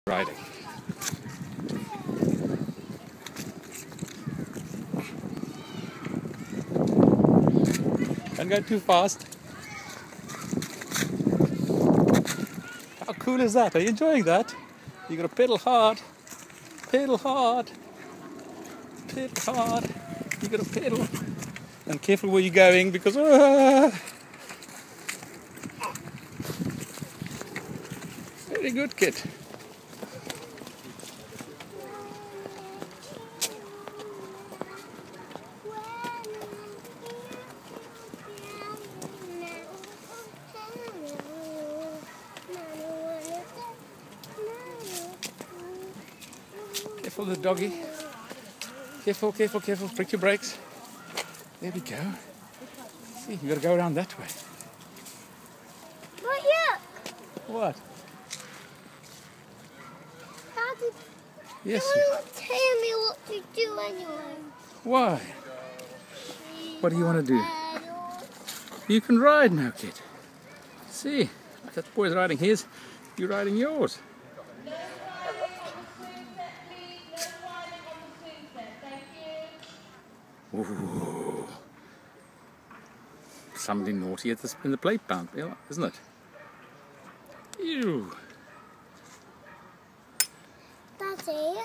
riding. Don't go too fast. How cool is that? Are you enjoying that? You gotta pedal hard. Pedal hard. Pedal hard. You gotta pedal. And careful where you're going because very good, kid. Careful the doggy. Careful, careful, careful. Prick your brakes. There we go. See, you gotta go around that way. But yeah. What? Daddy, Yes. you won't tell me what to do anyway. Why? What do you want to do? You can ride now, kid. See, that boy's riding his, you're riding yours. Ooh. Somebody naughty in the playground, isn't it? Ew. Daddy.